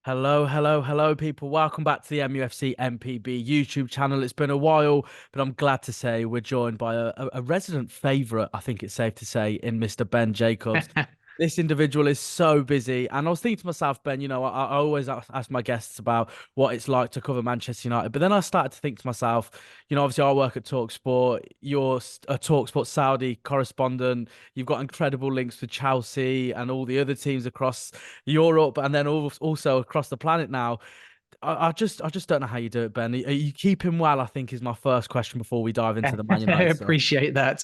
Hello, hello, hello, people. Welcome back to the mufcMPB YouTube channel. It's been a while, but I'm glad to say we're joined by a resident favourite, I think it's safe to say, in Mr. Ben Jacobs. This individual is so busy. And I was thinking to myself, Ben, I always ask my guests about what it's like to cover Manchester United. But then I started to think to myself, obviously I work at TalkSport. You're a TalkSport Saudi correspondent. You've got incredible links with Chelsea and all the other teams across Europe and then also across the planet now. I just don't know how you do it, Ben. Are you keeping well? I think is my first question before we dive into the Man I United stuff. appreciate that.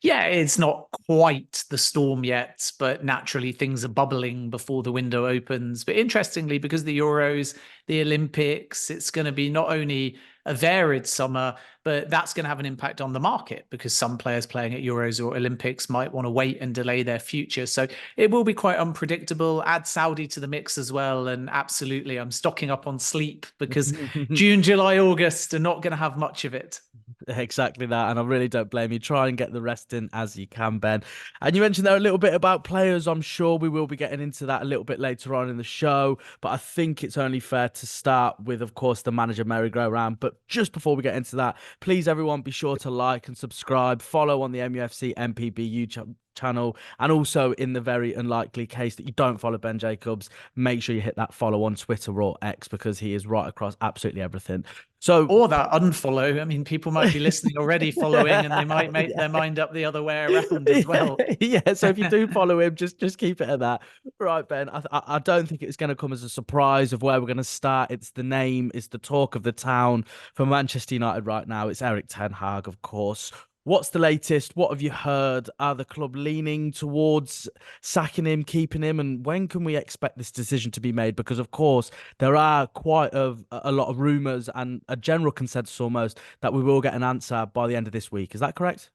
Yeah, it's not quite the storm yet, but naturally things are bubbling before the window opens. But interestingly, because the Euros, the Olympics, it's going to be not only a varied summer, but that's going to have an impact on the market because some players playing at Euros or Olympics might want to wait and delay their future. So it will be quite unpredictable. Add Saudi to the mix as well. And absolutely, I'm stocking up on sleep because June, July, August are not going to have much of it. Exactly that, and I really don't blame you. Try and get the rest in as you can, Ben. And you mentioned there a little bit about players. I'm sure we will be getting into that a little bit later on in the show, but I think it's only fair to start with, of course, the manager merry-go-round. But just before we get into that, please, everyone, be sure to like and subscribe, follow on the MUFC MPB YouTube channel, and also in the very unlikely case that you don't follow Ben Jacobs, make sure you hit that follow on Twitter or X because he is right across absolutely everything. So Or that unfollow. I mean, people might be listening already following and they might make yeah. their mind up the other way around as well. Yeah, so if you do follow him, just keep it at that. Right, Ben. I don't think it's going to come as a surprise of where we're going to start. It's the name, it's the talk of the town for Manchester United right now. It's Erik Ten Hag, of course. What's the latest? What have you heard? Are the club leaning towards sacking him, keeping him, and when can we expect this decision to be made? Because of course there are quite a lot of rumours and a general consensus almost that we will get an answer by the end of this week. Is that correct?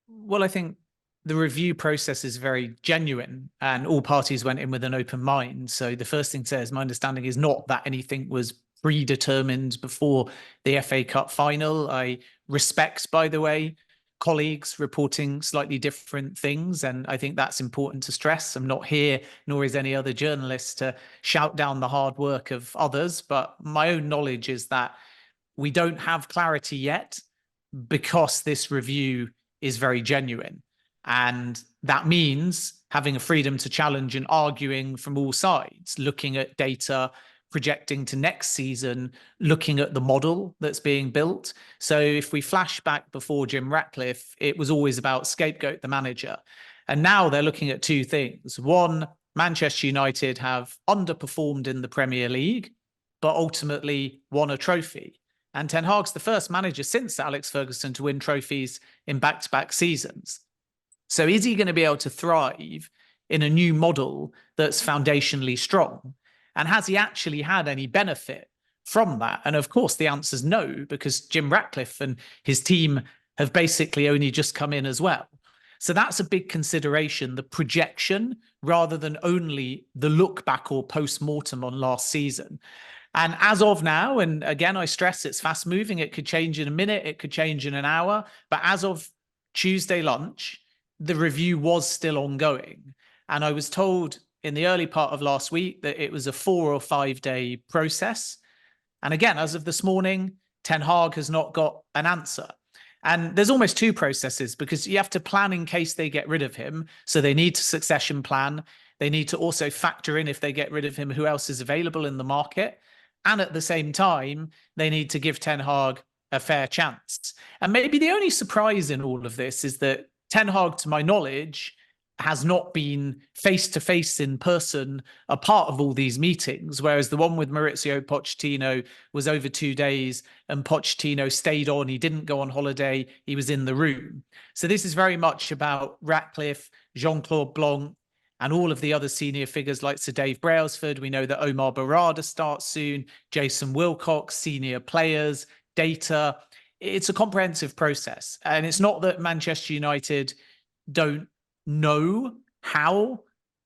Well, I think the review process is very genuine and all parties went in with an open mind. So the first thing to say is my understanding is not that anything was predetermined before the FA Cup final. I respect, by the way, colleagues reporting slightly different things. And I think that's important to stress. I'm not here, nor is any other journalist, to shout down the hard work of others. But my own knowledge is that we don't have clarity yet because this review is very genuine. And that means having a freedom to challenge and arguing from all sides, looking at data, projecting to next season, looking at the model that's being built. So if we flash back before Jim Ratcliffe, it was always about scapegoat the manager. And now they're looking at two things. One, Manchester United have underperformed in the Premier League, but ultimately won a trophy. And Ten Hag's the first manager since Alex Ferguson to win trophies in back-to-back seasons. So is he going to be able to thrive in a new model that's foundationally strong? And has he actually had any benefit from that? And of course, the answer is no, because Jim Ratcliffe and his team have basically only just come in as well. So that's a big consideration, the projection, rather than only the look back or post-mortem on last season. And as of now, and again, I stress it's fast moving. It could change in a minute. It could change in an hour. But as of Tuesday lunch, the review was still ongoing. And I was told in the early part of last week that it was a 4 or 5 day process. And again, as of this morning, Ten Hag has not got an answer. And there's almost two processes because you have to plan in case they get rid of him. So they need to succession plan. They need to also factor in, if they get rid of him, who else is available in the market. And at the same time, they need to give Ten Hag a fair chance. And maybe the only surprise in all of this is that Ten Hag, to my knowledge, has not been face-to-face in person a part of all these meetings, whereas the one with Maurizio Pochettino was over 2 days and Pochettino stayed on. He didn't go on holiday. He was in the room. So this is very much about Ratcliffe, Jean-Claude Blanc, and all of the other senior figures like Sir Dave Brailsford. We know that Omar Barada starts soon, Jason Wilcox, senior players, data. It's a comprehensive process. And it's not that Manchester United don't know how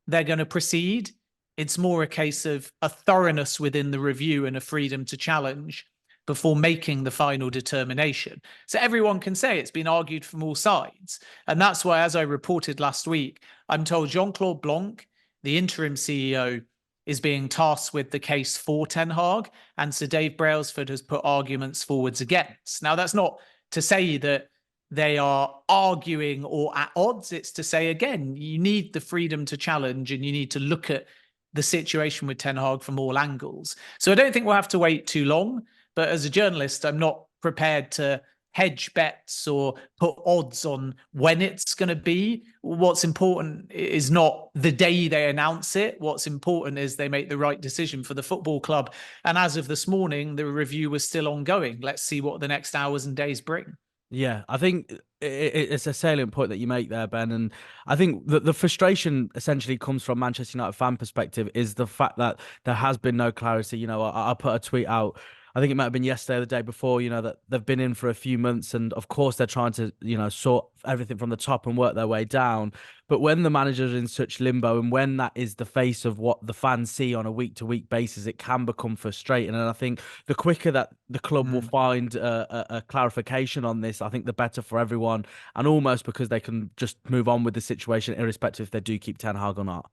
they're going to proceed. It's more a case of a thoroughness within the review and a freedom to challenge before making the final determination. So everyone can say it's been argued from all sides. And that's why, as I reported last week, I'm told Jean-Claude Blanc, the interim CEO, is being tasked with the case for Ten Hag, and Sir Dave Brailsford has put arguments forwards against. Now, that's not to say that they are arguing or at odds. It's to say, again, you need the freedom to challenge and you need to look at the situation with Ten Hag from all angles. So I don't think we'll have to wait too long. But as a journalist, I'm not prepared to hedge bets or put odds on when it's going to be. What's important is not the day they announce it. What's important is they make the right decision for the football club. And as of this morning, the review was still ongoing. Let's see what the next hours and days bring. Yeah, I think it's a salient point that you make there, Ben. And I think that the frustration essentially comes from Manchester United fan perspective is the fact that there has been no clarity. You know, I put a tweet out, I think it might have been yesterday or the day before, you know, that they've been in for a few months and of course they're trying to, you know, sort everything from the top and work their way down. But when the manager's in such limbo and when that is the face of what the fans see on a week-to-week basis, it can become frustrating. And I think the quicker that the club will find a clarification on this, I think the better for everyone. And almost because they can just move on with the situation, irrespective if they do keep Ten Hag or not.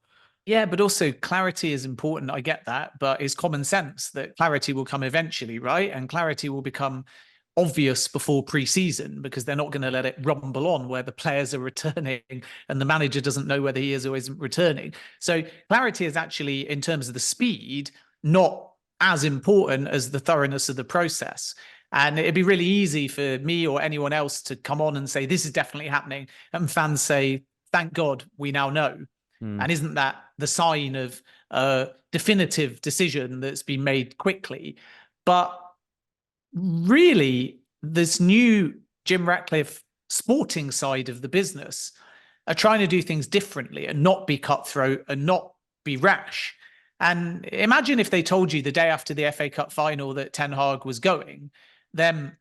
Yeah, but also clarity is important. I get that, but it's common sense that clarity will come eventually, right? And clarity will become obvious before pre-season because they're not going to let it rumble on where the players are returning and the manager doesn't know whether he is or isn't returning. So clarity is actually, in terms of the speed, not as important as the thoroughness of the process. And it'd be really easy for me or anyone else to come on and say, this is definitely happening. And fans say, thank God we now know. And isn't that the sign of a definitive decision that's been made quickly? But really, this new Jim Ratcliffe sporting side of the business are trying to do things differently and not be cutthroat and not be rash. And imagine if they told you the day after the FA Cup final that Ten Hag was going, then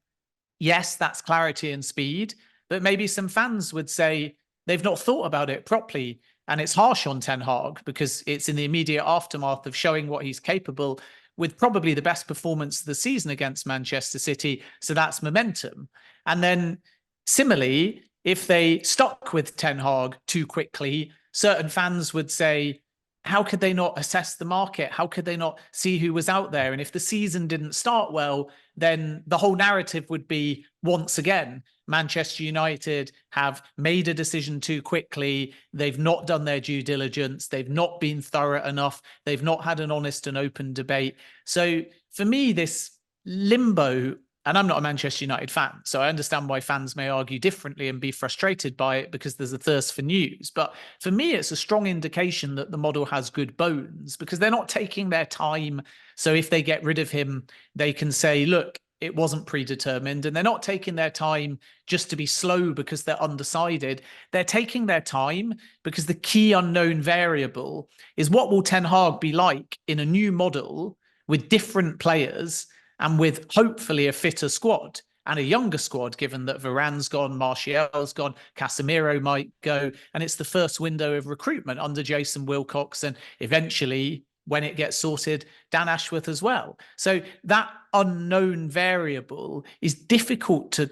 yes, that's clarity and speed. But maybe some fans would say they've not thought about it properly. And it's harsh on Ten Hag because it's in the immediate aftermath of showing what he's capable with probably the best performance of the season against Manchester City. So that's momentum. And then similarly, if they stuck with Ten Hag too quickly, certain fans would say, how could they not assess the market? How could they not see who was out there? And if the season didn't start well, then the whole narrative would be, once again, Manchester United have made a decision too quickly. They've not done their due diligence. They've not been thorough enough. They've not had an honest and open debate. So for me, this limbo, and I'm not a Manchester United fan, so I understand why fans may argue differently and be frustrated by it because there's a thirst for news. But for me, it's a strong indication that the model has good bones because they're not taking their time. So if they get rid of him, they can say, look, it wasn't predetermined. And they're not taking their time just to be slow because they're undecided. They're taking their time because the key unknown variable is what will Ten Hag be like in a new model with different players and with hopefully a fitter squad and a younger squad, given that Varane's gone, Martial's gone, Casemiro might go. And it's the first window of recruitment under Jason Wilcox and eventually, when it gets sorted, Dan Ashworth as well. So that unknown variable is difficult to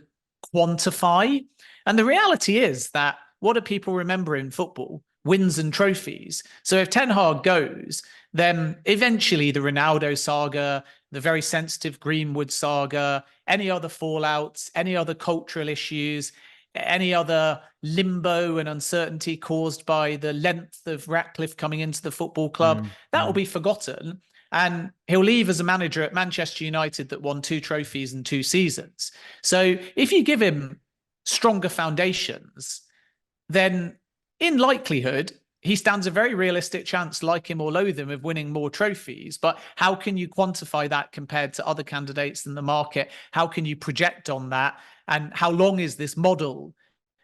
quantify. And the reality is that what do people remember in football? Wins and trophies. So if Ten Hag goes, then eventually the Ronaldo saga, the very sensitive Greenwood saga, any other fallouts, any other cultural issues, any other limbo and uncertainty caused by the length of Ratcliffe coming into the football club, that will be forgotten. And he'll leave as a manager at Manchester United that won 2 trophies in 2 seasons. So if you give him stronger foundations, then in likelihood, he stands a very realistic chance, like him or loathe him, of winning more trophies. But how can you quantify that compared to other candidates in the market? How can you project on that? And how long is this model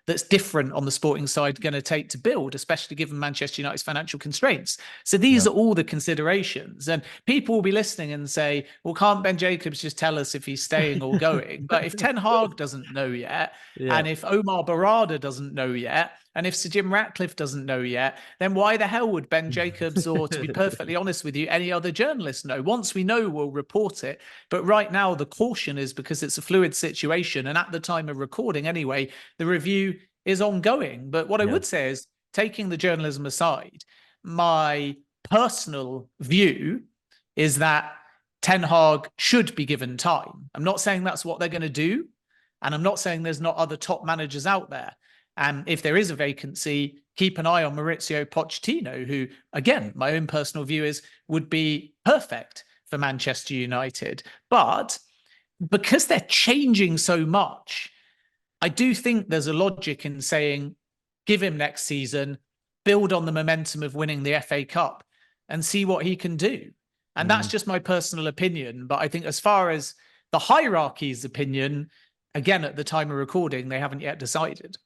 that's different on the sporting side going to take to build, especially given Manchester United's financial constraints? So these are all the considerations. And people will be listening and say, well, can't Ben Jacobs just tell us if he's staying or going? But if Ten Hag doesn't know yet, and if Omar Barada doesn't know yet, and if Sir Jim Ratcliffe doesn't know yet, then why the hell would Ben Jacobs, or to be perfectly honest with you, any other journalist know? Once we know, we'll report it. But right now, the caution is because it's a fluid situation. And at the time of recording anyway, the review is ongoing. But what I would say is, taking the journalism aside, my personal view is that Ten Hag should be given time. I'm not saying that's what they're going to do. And I'm not saying there's not other top managers out there. And if there is a vacancy, keep an eye on Maurizio Pochettino, who, again, my own personal view is would be perfect for Manchester United. But because they're changing so much, I do think there's a logic in saying, give him next season, build on the momentum of winning the FA Cup and see what he can do. And that's just my personal opinion. But I think as far as the hierarchy's opinion, again, at the time of recording, they haven't yet decided.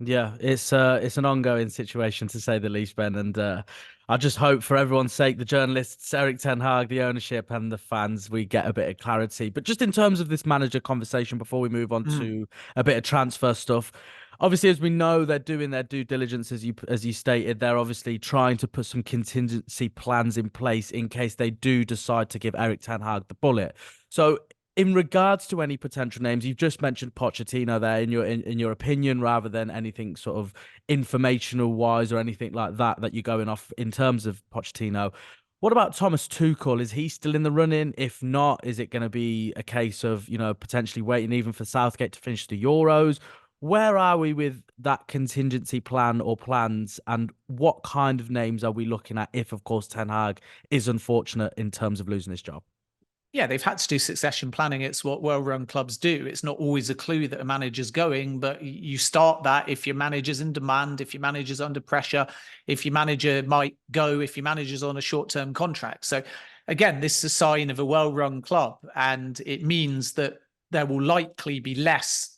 Yeah, it's an ongoing situation, to say the least, Ben. And I just hope, for everyone's sake, the journalists, Erik ten Hag, the ownership, and the fans, we get a bit of clarity. But just in terms of this manager conversation, before we move on to a bit of transfer stuff, obviously, as we know, they're doing their due diligence, as you stated. They're obviously trying to put some contingency plans in place in case they do decide to give Erik ten Hag the bullet. So, in regards to any potential names, you've just mentioned Pochettino there in your opinion, rather than anything sort of informational wise or anything like that you're going off in terms of Pochettino. What about Thomas Tuchel? Is he still in the running? If not, is it going to be a case of, potentially waiting even for Southgate to finish the Euros? Where are we with that contingency plan or plans, and what kind of names are we looking at if, of course, Ten Hag is unfortunate in terms of losing his job? Yeah, they've had to do succession planning. It's what well-run clubs do. It's not always a clue that a manager's going, but you start that if your manager's in demand, if your manager's under pressure, if your manager might go, if your manager's on a short-term contract. So again, this is a sign of a well-run club, and it means that there will likely be less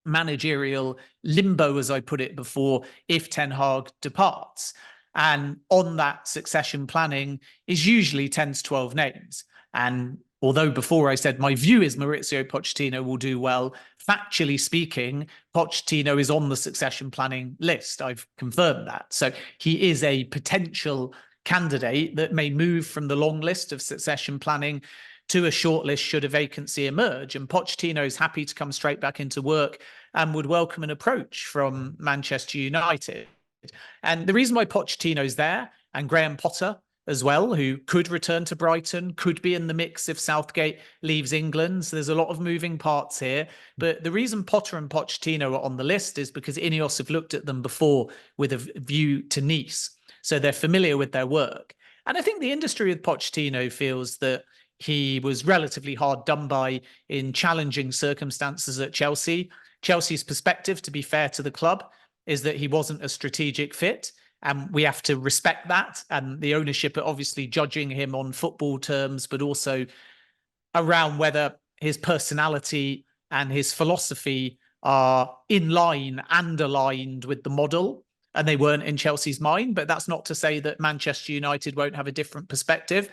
managerial limbo, as I put it before, if Ten Hag departs. And on that succession planning is usually 10 to 12 names. And although before I said my view is Maurizio Pochettino will do well, factually speaking, Pochettino is on the succession planning list. I've confirmed that. So he is a potential candidate that may move from the long list of succession planning to a short list should a vacancy emerge. And Pochettino is happy to come straight back into work and would welcome an approach from Manchester United. And the reason why Pochettino's there, and Graham Potter as well, who could return to Brighton, could be in the mix if Southgate leaves England. So there's a lot of moving parts here. But the reason Potter and Pochettino are on the list is because Ineos have looked at them before with a view to Nice. So they're familiar with their work. And I think the industry with Pochettino feels that he was relatively hard done by in challenging circumstances at Chelsea. Chelsea's perspective, to be fair to the club, is that he wasn't a strategic fit. And we have to respect that. And the ownership are obviously judging him on football terms, but also around whether his personality and his philosophy are in line and aligned with the model. And they weren't in Chelsea's mind. But that's not to say that Manchester United won't have a different perspective.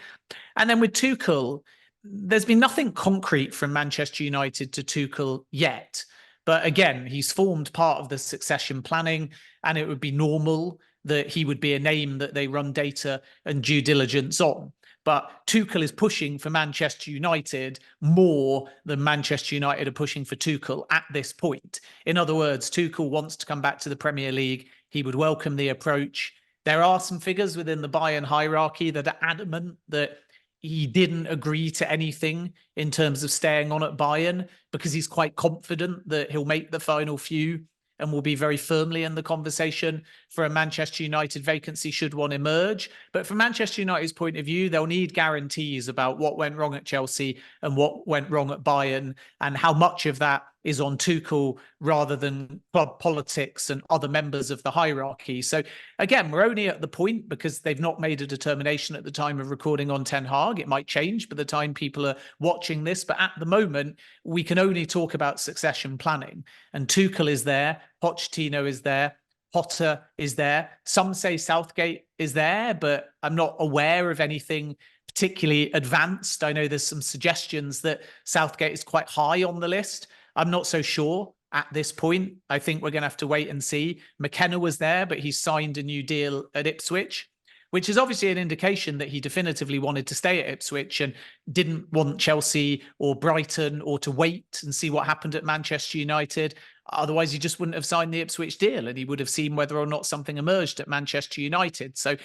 And then with Tuchel, there's been nothing concrete from Manchester United to Tuchel yet. But again, he's formed part of the succession planning, and it would be normal that he would be a name that they run data and due diligence on. But Tuchel is pushing for Manchester United more than Manchester United are pushing for Tuchel at this point. In other words, Tuchel wants to come back to the Premier League. He would welcome the approach. There are some figures within the Bayern hierarchy that are adamant that he didn't agree to anything in terms of staying on at Bayern because he's quite confident that he'll make the final few and will be very firmly in the conversation for a Manchester United vacancy should one emerge. But from Manchester United's point of view, they'll need guarantees about what went wrong at Chelsea and what went wrong at Bayern, and how much of that is on Tuchel rather than club politics and other members of the hierarchy. So again, we're only at the point because they've not made a determination at the time of recording on Ten Hag. It might change by the time people are watching this, but at the moment, we can only talk about succession planning. And Tuchel is there, Pochettino is there, Potter is there. Some say Southgate is there, but I'm not aware of anything particularly advanced. I know there's some suggestions that Southgate is quite high on the list. I'm not so sure at this point. I think we're going to have to wait and see. McKenna was there, but he signed a new deal at Ipswich, which is obviously an indication that he definitively wanted to stay at Ipswich and didn't want Chelsea or Brighton or to wait and see what happened at Manchester United. Otherwise, he just wouldn't have signed the Ipswich deal, and he would have seen whether or not something emerged at Manchester United. So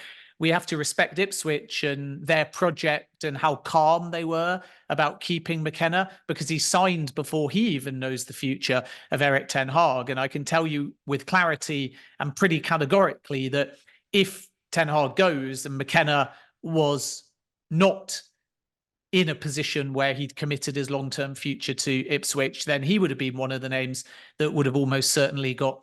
we have to respect Ipswich and their project and how calm they were about keeping McKenna, because he signed before he even knows the future of Erik ten Hag. And I can tell you with clarity and pretty categorically that if ten Hag goes and McKenna was not in a position where he'd committed his long-term future to Ipswich, then he would have been one of the names that would have almost certainly got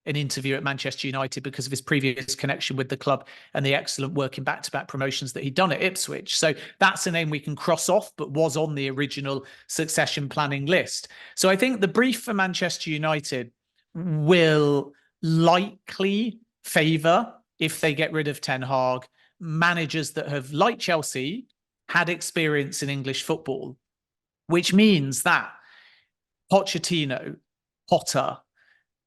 an interview at Manchester United because of his previous connection with the club and the excellent work in back-to-back promotions that he'd done at Ipswich. So that's a name we can cross off, but was on the original succession planning list. So I think the brief for Manchester United will likely favour, if they get rid of Ten Hag, managers that have, like Chelsea, had experience in English football, which means that Pochettino, Potter,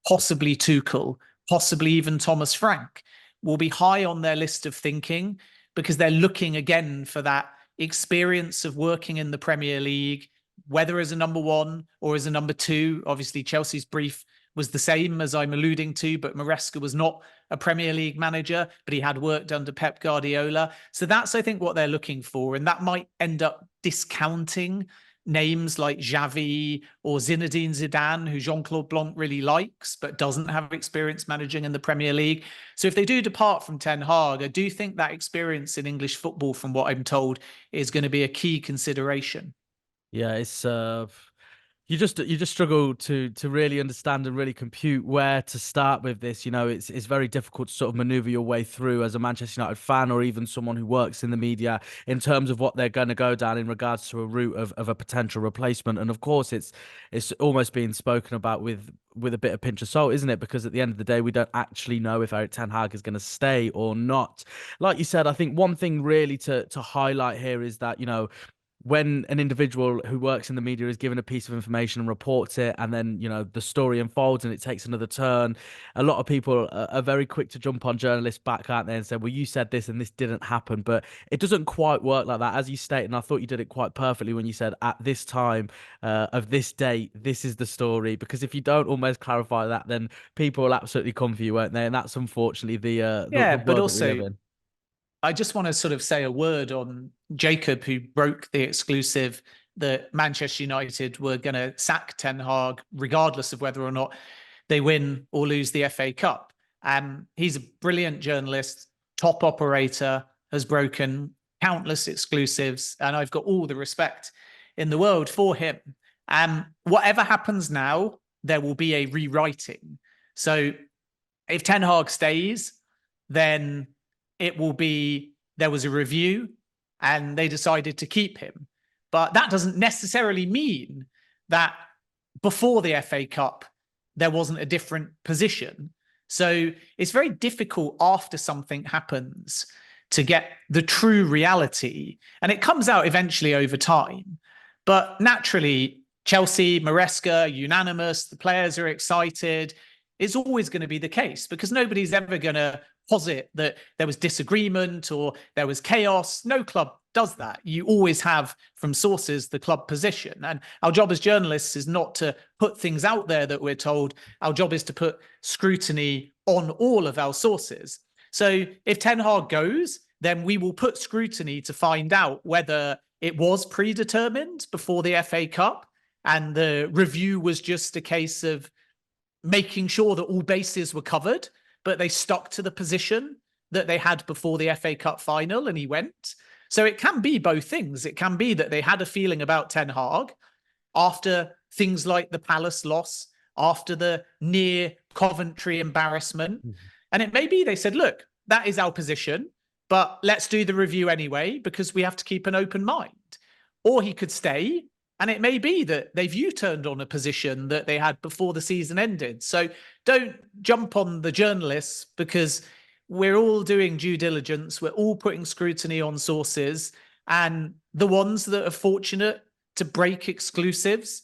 possibly Tuchel, possibly even Thomas Frank will be high on their list of thinking, because they're looking again for that experience of working in the Premier League, whether as a number one or as a number two. Obviously, Chelsea's brief was the same, as I'm alluding to, but Maresca was not a Premier League manager, but he had worked under Pep Guardiola. So that's, I think, what they're looking for. And that might end up discounting names like Xavi or Zinedine Zidane, who Jean-Claude Blanc really likes, but doesn't have experience managing in the Premier League. So if they do depart from Ten Hag, I do think that experience in English football, from what I'm told, is going to be a key consideration. Yeah, it's you just struggle to really understand and really compute where to start with this. You know, it's very difficult to sort of maneuver your way through as a Manchester United fan, or even someone who works in the media, in terms of what they're going to go down in regards to a route of a potential replacement. And of course, it's almost being spoken about with a bit of pinch of salt, isn't it? Because at the end of the day, we don't actually know if Erik ten Hag is going to stay or not. Like you said, I think one thing really to highlight here is that, you know, when an individual who works in the media is given a piece of information and reports it, and then, you know, the story unfolds and it takes another turn, a lot of people are very quick to jump on journalists back, aren't they, and say, well, you said this and this didn't happen. But it doesn't quite work like that, as you stated, and I thought you did it quite perfectly when you said, at this time of this date, this is the story. Because if you don't almost clarify that, then people will absolutely come for you, won't they? And that's unfortunately the But world that we also, live in. I just want to sort of say a word on Jacob, who broke the exclusive that Manchester United were going to sack Ten Hag, regardless of whether or not they win or lose the FA Cup. He's a brilliant journalist, top operator, has broken countless exclusives, and I've got all the respect in the world for him. Whatever happens now, there will be a rewriting. So if Ten Hag stays, then it will be, there was a review and they decided to keep him. But that doesn't necessarily mean that before the FA Cup, there wasn't a different position. So it's very difficult after something happens to get the true reality. And it comes out eventually over time. But naturally, Chelsea, Maresca, unanimous, the players are excited. It's always going to be the case, because nobody's ever going to posit that there was disagreement or there was chaos. No club does that. You always have, from sources, the club position. And our job as journalists is not to put things out there that we're told. Our job is to put scrutiny on all of our sources. So if Ten Hag goes, then we will put scrutiny to find out whether it was predetermined before the FA Cup and the review was just a case of making sure that all bases were covered, but they stuck to the position that they had before the FA Cup final and he went. So it can be both things. It can be that they had a feeling about Ten Hag after things like the Palace loss, after the near Coventry embarrassment. And it may be they said, look, that is our position, but let's do the review anyway, because we have to keep an open mind. Or he could stay, and it may be that they've U-turned on a position that they had before the season ended. So don't jump on the journalists, because we're all doing due diligence. We're all putting scrutiny on sources. And the ones that are fortunate to break exclusives,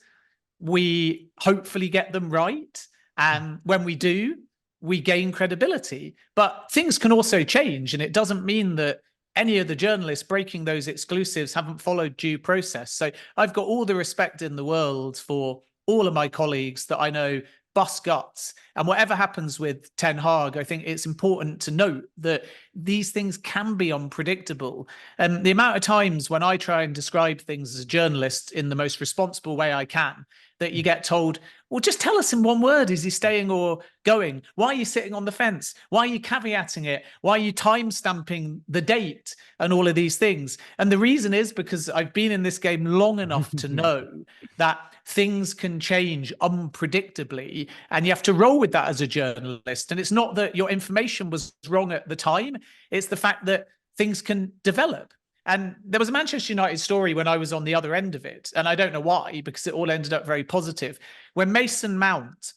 we hopefully get them right. And when we do, we gain credibility. But things can also change. And it doesn't mean that any of the journalists breaking those exclusives haven't followed due process. So I've got all the respect in the world for all of my colleagues that I know bust guts. And whatever happens with Ten Hag, I think it's important to note that these things can be unpredictable. And the amount of times when I try and describe things as a journalist in the most responsible way I can, that you get told, well, just tell us in one word, is he staying or going? Why are you sitting on the fence? Why are you caveating it? Why are you time stamping the date and all of these things? And the reason is because I've been in this game long enough to know that things can change unpredictably, and you have to roll with that as a journalist. And it's not that your information was wrong at the time, it's the fact that things can develop. And there was a Manchester United story when I was on the other end of it, and I don't know why, because it all ended up very positive. When Mason Mount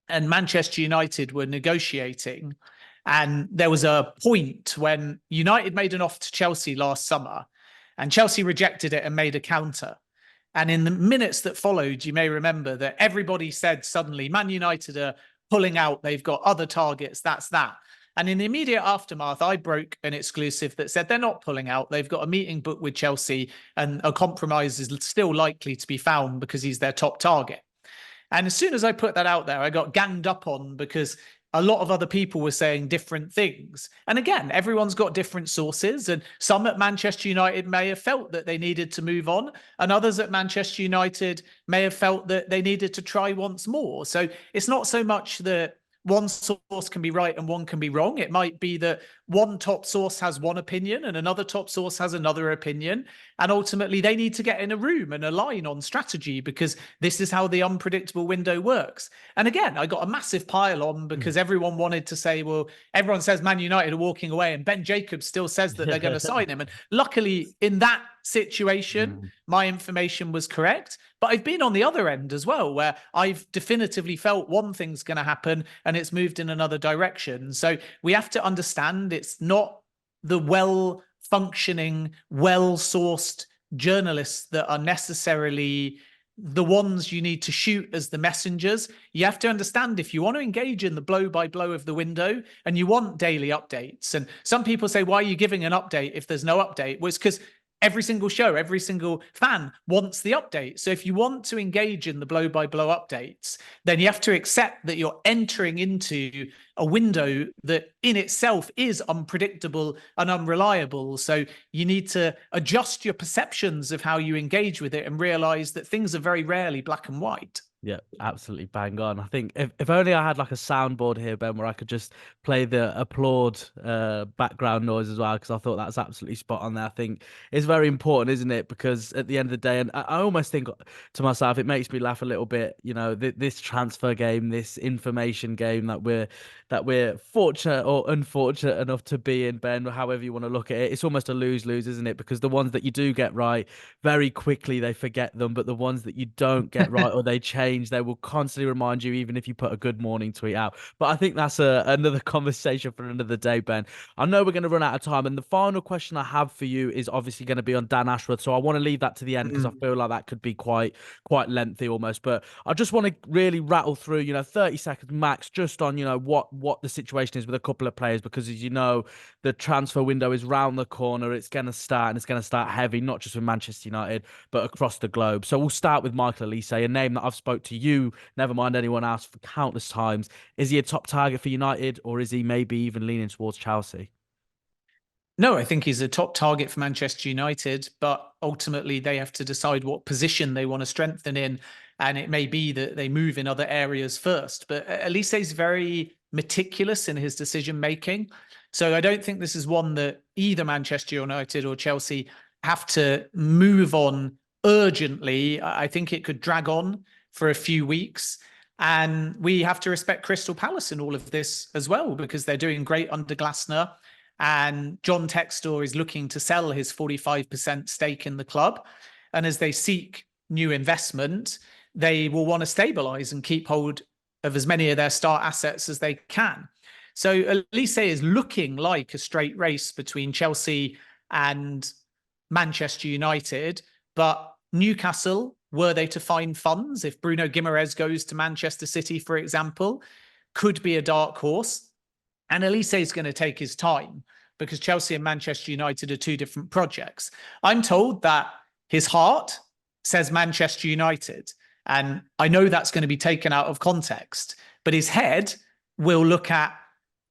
and Manchester United were negotiating, and there was a point when United made an offer to Chelsea last summer, and Chelsea rejected it and made a counter. And in the minutes that followed, you may remember that everybody said suddenly, Man United are pulling out, they've got other targets, that's that. And in the immediate aftermath, I broke an exclusive that said they're not pulling out. They've got a meeting booked with Chelsea, and a compromise is still likely to be found because he's their top target. And as soon as I put that out there, I got ganged up on because a lot of other people were saying different things. And again, everyone's got different sources, and some at Manchester United may have felt that they needed to move on, and others at Manchester United may have felt that they needed to try once more. So it's not so much that one source can be right and one can be wrong. It might be that one top source has one opinion and another top source has another opinion. And ultimately, they need to get in a room and align on strategy, because this is how the unpredictable window works. And again, I got a massive pile on because everyone wanted to say, well, everyone says Man United are walking away, and Ben Jacobs still says that they're going to sign him. And luckily, in that situation, my information was correct. But I've been on the other end as well, where I've definitively felt one thing's going to happen and it's moved in another direction. So we have to understand it's not the well-functioning, well-sourced journalists that are necessarily the ones you need to shoot as the messengers. You have to understand, if you want to engage in the blow by blow of the window and you want daily updates. And some people say, why are you giving an update if there's no update? Well, it's because every single show, every single fan wants the update. So if you want to engage in the blow by blow updates, then you have to accept that you're entering into a window that in itself is unpredictable and unreliable. So you need to adjust your perceptions of how you engage with it and realize that things are very rarely black and white. Yeah, absolutely bang on. I think if only I had like a soundboard here, Ben, where I could just play the applaud background noise as well, because I thought that's absolutely spot on there. I think it's very important, isn't it? Because at the end of the day, and I almost think to myself, it makes me laugh a little bit, you know, this transfer game, this information game that we're fortunate or unfortunate enough to be in, Ben, however you want to look at it. It's almost a lose-lose, isn't it? Because the ones that you do get right, very quickly they forget them, but the ones that you don't get right or they change, they will constantly remind you, even if you put a good morning tweet out. But I think that's another conversation for another day, Ben. I know we're going to run out of time, and the final question I have for you is obviously going to be on Dan Ashworth, so I want to leave that to the end because I feel like that could be quite lengthy almost. But I just want to really rattle through, 30 seconds max, just on what the situation is with a couple of players, because as you know, the transfer window is round the corner. It's going to start, and it's going to start heavy, not just with Manchester United but across the globe. So we'll start with Michael Olise, a name that I've spoke to you, never mind anyone else, for countless times. Is he a top target for United, or is he maybe even leaning towards Chelsea? No, I think he's a top target for Manchester United, but ultimately they have to decide what position they want to strengthen in. And it may be that they move in other areas first. But Olise is very meticulous in his decision making. So I don't think this is one that either Manchester United or Chelsea have to move on urgently. I think it could drag on for a few weeks. And we have to respect Crystal Palace in all of this as well, because they're doing great under Glasner. And John Textor is looking to sell his 45% stake in the club. And as they seek new investment, they will want to stabilize and keep hold of as many of their star assets as they can. So Olise is looking like a straight race between Chelsea and Manchester United. But Newcastle, were they to find funds, if Bruno Guimaraes goes to Manchester City, for example, could be a dark horse. And Olise is going to take his time, because Chelsea and Manchester United are two different projects. I'm told that his heart says Manchester United, and I know that's going to be taken out of context, but his head will look at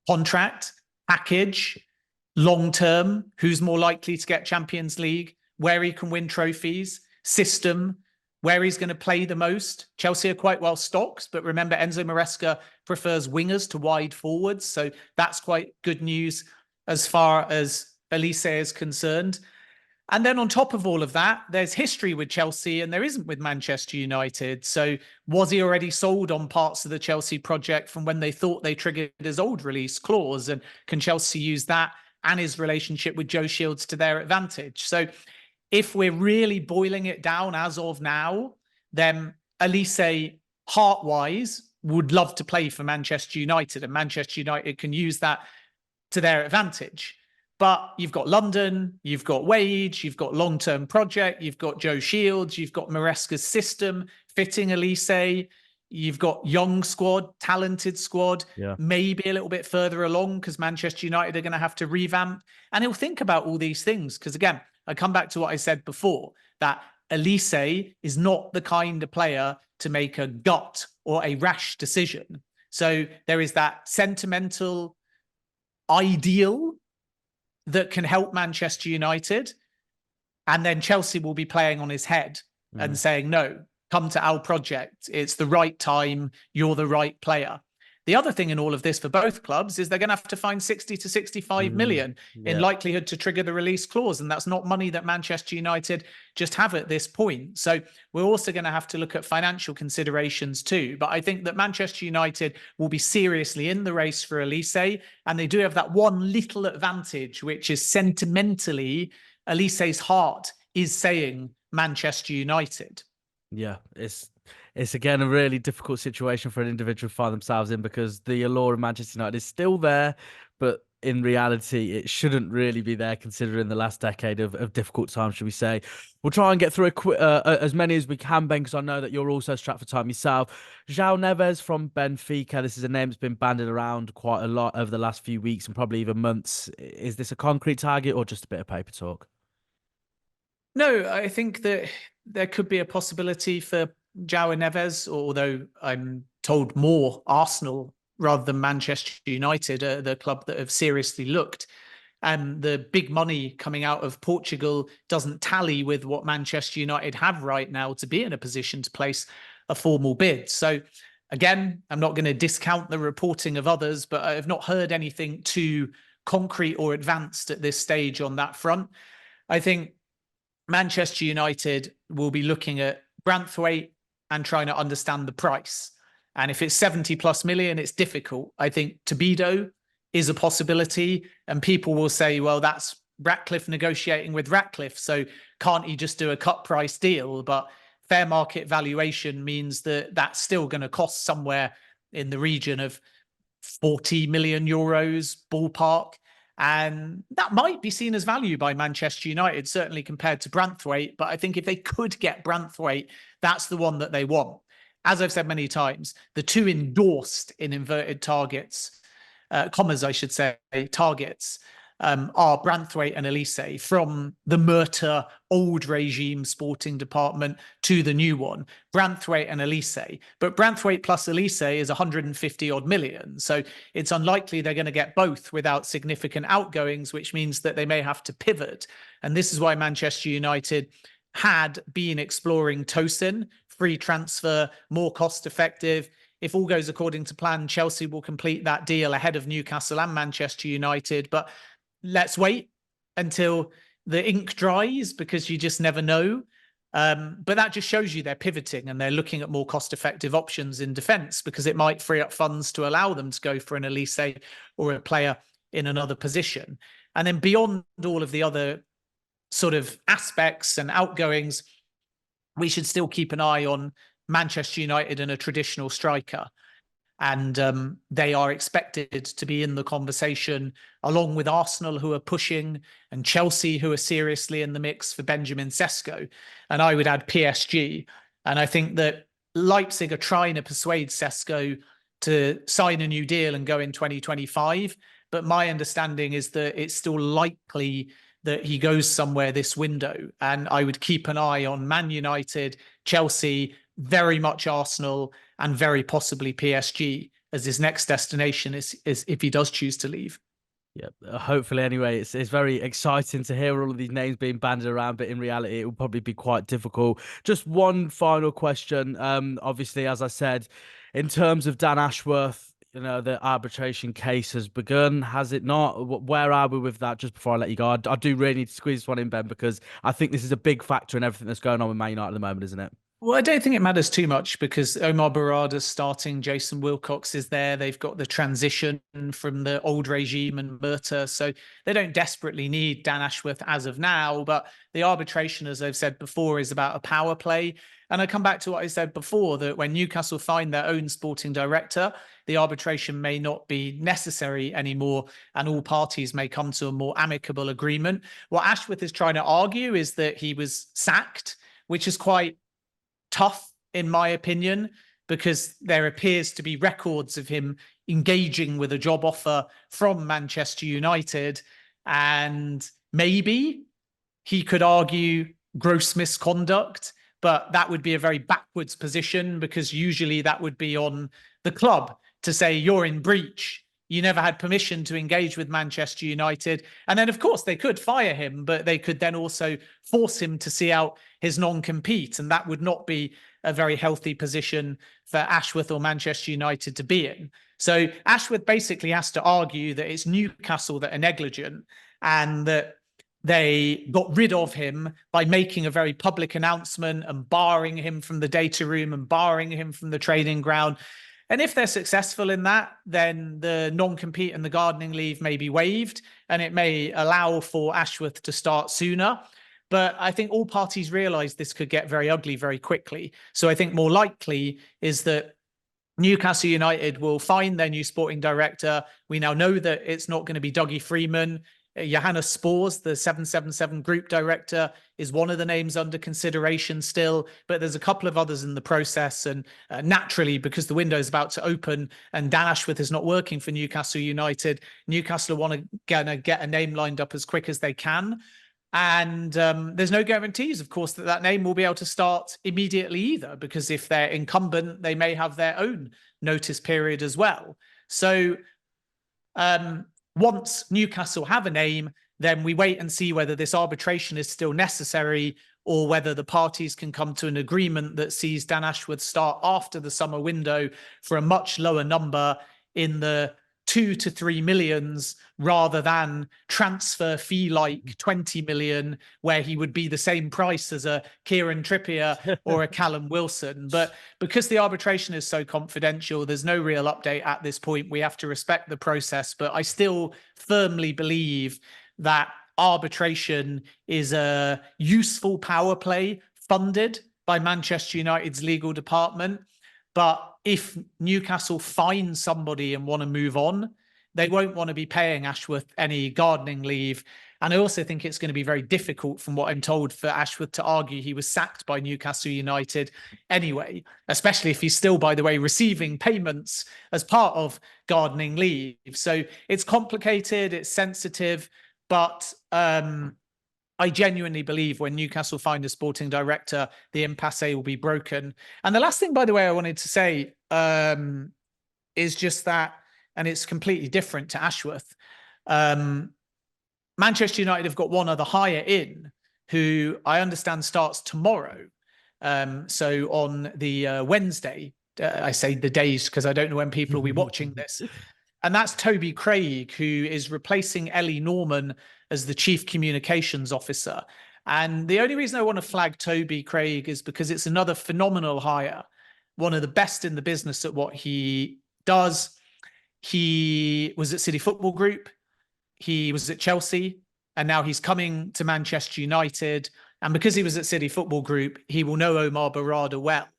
contract, package, long term, who's more likely to get Champions League, where he can win trophies, system, where he's going to play the most. Chelsea are quite well stocked, but remember, Enzo Maresca prefers wingers to wide forwards. So that's quite good news as far as Olise is concerned. And then on top of all of that, there's history with Chelsea and there isn't with Manchester United. So was he already sold on parts of the Chelsea project from when they thought they triggered his old release clause? And can Chelsea use that and his relationship with Joe Shields to their advantage? So if we're really boiling it down as of now, then Olise, heart-wise, would love to play for Manchester United, and Manchester United can use that to their advantage. But you've got London, you've got wage, you've got long-term project, you've got Joe Shields, you've got Maresca's system fitting Olise, you've got young squad, talented squad, maybe a little bit further along because Manchester United are going to have to revamp. And he'll think about all these things because, again, I come back to what I said before, that Olise is not the kind of player to make a gut or a rash decision. So there is that sentimental ideal that can help Manchester United. And then Chelsea will be playing on his head and saying, no, come to our project. It's the right time. You're the right player. The other thing in all of this for both clubs is they're going to have to find 60 to 65 million in likelihood to trigger the release clause. And that's not money that Manchester United just have at this point. So we're also going to have to look at financial considerations too. But I think that Manchester United will be seriously in the race for Olise. And they do have that one little advantage, which is sentimentally, Olise's heart is saying Manchester United. Yeah, it's again a really difficult situation for an individual to find themselves in because the allure of Manchester United is still there, but in reality, it shouldn't really be there considering the last decade of difficult times, should we say. We'll try and get through as many as we can, Ben, because I know that you're also strapped for time yourself. João Neves from Benfica. This is a name that's been bandied around quite a lot over the last few weeks and probably even months. Is this a concrete target or just a bit of paper talk? No, I think that there could be a possibility for João Neves, although I'm told more Arsenal rather than Manchester United, the club that have seriously looked. And the big money coming out of Portugal doesn't tally with what Manchester United have right now to be in a position to place a formal bid. So again, I'm not going to discount the reporting of others, but I have not heard anything too concrete or advanced at this stage on that front. I think Manchester United will be looking at Branthwaite and trying to understand the price. And if it's 70 plus million, it's difficult. I think Tobido is a possibility. And people will say, well, that's Ratcliffe negotiating with Ratcliffe. So can't he just do a cut price deal? But fair market valuation means that that's still going to cost somewhere in the region of 40 million euros ballpark. And that might be seen as value by Manchester United, certainly compared to Branthwaite. But I think if they could get Branthwaite, that's the one that they want. As I've said many times, the two endorsed in inverted targets, commas, I should say, targets, are Branthwaite and Olise, from the Murta old regime sporting department to the new one, Branthwaite and Olise. But Branthwaite plus Olise is 150 odd million. So it's unlikely they're going to get both without significant outgoings, which means that they may have to pivot. And this is why Manchester United had been exploring Tosin, free transfer, more cost effective. If all goes according to plan, Chelsea will complete that deal ahead of Newcastle and Manchester United. But let's wait until the ink dries because you just never know. But that just shows you they're pivoting and they're looking at more cost-effective options in defence because it might free up funds to allow them to go for an Olise or a player in another position. And then beyond all of the other sort of aspects and outgoings, we should still keep an eye on Manchester United and a traditional striker. And they are expected to be in the conversation along with Arsenal, who are pushing, and Chelsea, who are seriously in the mix for Benjamin Sesko. And I would add PSG. And I think that Leipzig are trying to persuade Sesko to sign a new deal and go in 2025. But my understanding is that it's still likely that he goes somewhere this window. And I would keep an eye on Man United, Chelsea, very much Arsenal, and very possibly PSG as his next destination is if he does choose to leave. Yeah, hopefully. Anyway, it's very exciting to hear all of these names being banded around, but in reality, it will probably be quite difficult. Just one final question. Obviously, as I said, in terms of Dan Ashworth, the arbitration case has begun, has it not? Where are we with that? Just before I let you go, I do really need to squeeze this one in, Ben, because I think this is a big factor in everything that's going on with Man United at the moment, isn't it? Well, I don't think it matters too much because Omar Barada's starting, Jason Wilcox is there. They've got the transition from the old regime and Murta. So they don't desperately need Dan Ashworth as of now. But the arbitration, as I've said before, is about a power play. And I come back to what I said before, that when Newcastle find their own sporting director, the arbitration may not be necessary anymore and all parties may come to a more amicable agreement. What Ashworth is trying to argue is that he was sacked, which is quite tough, in my opinion, because there appears to be records of him engaging with a job offer from Manchester United. And maybe he could argue gross misconduct, but that would be a very backwards position because usually that would be on the club to say you're in breach. You never had permission to engage with Manchester United. And then, of course, they could fire him, but they could then also force him to see out his non-compete. And that would not be a very healthy position for Ashworth or Manchester United to be in. So Ashworth basically has to argue that it's Newcastle that are negligent and that they got rid of him by making a very public announcement and barring him from the data room and barring him from the training ground. And if they're successful in that, then the non-compete and the gardening leave may be waived and it may allow for Ashworth to start sooner. But I think all parties realize this could get very ugly very quickly. So I think more likely is that Newcastle United will find their new sporting director. We now know that it's not going to be Dougie Freeman. Johannes Spors, the 777 group director, is one of the names under consideration still, but there's a couple of others in the process. And naturally, because the window is about to open and Dan Ashworth is not working for Newcastle United, Newcastle want to get a name lined up as quick as they can. And there's no guarantees, of course, that name will be able to start immediately either, because if they're incumbent, they may have their own notice period as well. So once Newcastle have a name, then we wait and see whether this arbitration is still necessary or whether the parties can come to an agreement that sees Dan Ashworth start after the summer window for a much lower number in the 2 to 3 millions rather than transfer fee like 20 million, where he would be the same price as a Kieran Trippier or a Callum Wilson. But because the arbitration is so confidential, there's no real update at this point. We have to respect the process, but I still firmly believe that arbitration is a useful power play funded by Manchester United's legal department. But if Newcastle find somebody and want to move on, they won't want to be paying Ashworth any gardening leave. And I also think it's going to be very difficult, from what I'm told, for Ashworth to argue he was sacked by Newcastle United anyway, especially if he's still, by the way, receiving payments as part of gardening leave. So it's complicated, it's sensitive, but I genuinely believe when Newcastle find a sporting director, the impasse will be broken. And the last thing, by the way, I wanted to say is just that, and it's completely different to Ashworth. Manchester United have got one other hire in, who I understand starts tomorrow. So on the Wednesday, I say the days because I don't know when people will be watching this. And that's Toby Craig, who is replacing Ellie Norman as the Chief Communications Officer. And the only reason I want to flag Toby Craig is because it's another phenomenal hire, one of the best in the business at what he does. He was at City Football Group, he was at Chelsea, and now he's coming to Manchester United. And because he was at City Football Group, he will know Omar Barada well.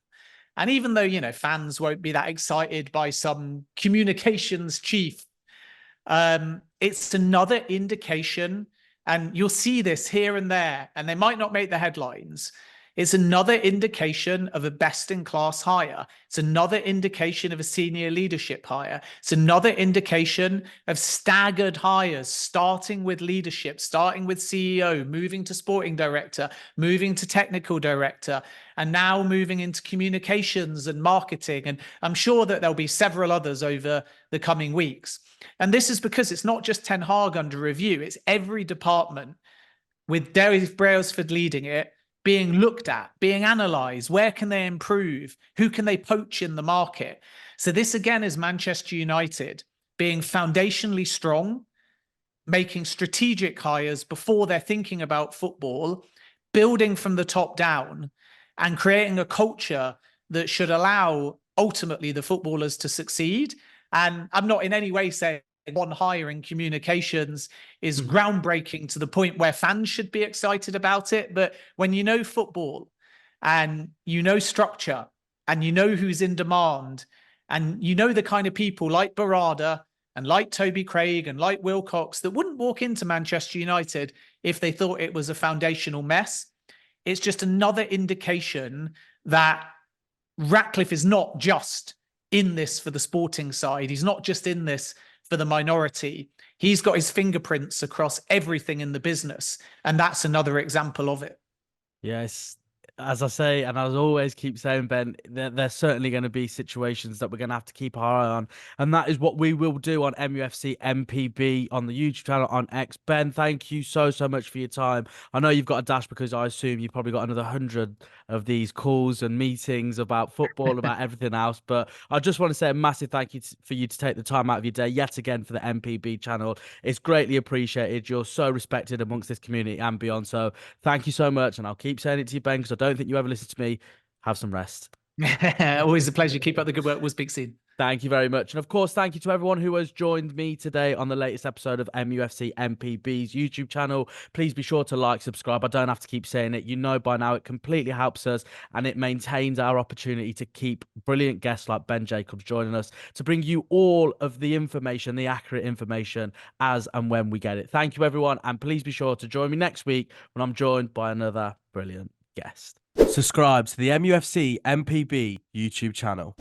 And even though, fans won't be that excited by some communications chief, it's another indication, and you'll see this here and there, and they might not make the headlines. It's another indication of a best-in-class hire. It's another indication of a senior leadership hire. It's another indication of staggered hires, starting with leadership, starting with CEO, moving to sporting director, moving to technical director, and now moving into communications and marketing. And I'm sure that there'll be several others over the coming weeks. And this is because it's not just Ten Hag under review, it's every department with Dave Brailsford leading it, being looked at, being analysed. Where can they improve? Who can they poach in the market? So this again is Manchester United being foundationally strong, making strategic hires before they're thinking about football, building from the top down, and creating a culture that should allow ultimately the footballers to succeed. And I'm not in any way saying one hire in communications is groundbreaking to the point where fans should be excited about it. But when you know football and you know structure and you know who's in demand and you know the kind of people like Barada and like Toby Craig and like Wilcox that wouldn't walk into Manchester United if they thought it was a foundational mess, it's just another indication that Ratcliffe is not just in this for the sporting side. He's not just in this for the minority. He's got his fingerprints across everything in the business. And that's another example of it. Yes. As I say, and as I always keep saying, Ben, there's certainly going to be situations that we're going to have to keep our eye on. And that is what we will do on mufcMPB on the YouTube channel on X. Ben, thank you so much for your time. I know you've got a dash because I assume you've probably got another 100 of these calls and meetings about football, about everything else. But I just want to say a massive thank you for you to take the time out of your day yet again for the MPB channel. It's greatly appreciated. You're so respected amongst this community and beyond. So thank you so much. And I'll keep saying it to you, Ben, because I don't think you ever listen to me. Have some rest. Always a pleasure. Keep up the good work. We'll speak soon. Thank you very much. And of course, thank you to everyone who has joined me today on the latest episode of mufcMPB's YouTube channel. Please be sure to like, subscribe. I don't have to keep saying it. You know by now it completely helps us and it maintains our opportunity to keep brilliant guests like Ben Jacobs joining us to bring you all of the information, the accurate information as and when we get it. Thank you, everyone. And please be sure to join me next week when I'm joined by another brilliant guest. Subscribe to the MUFC MPB YouTube channel.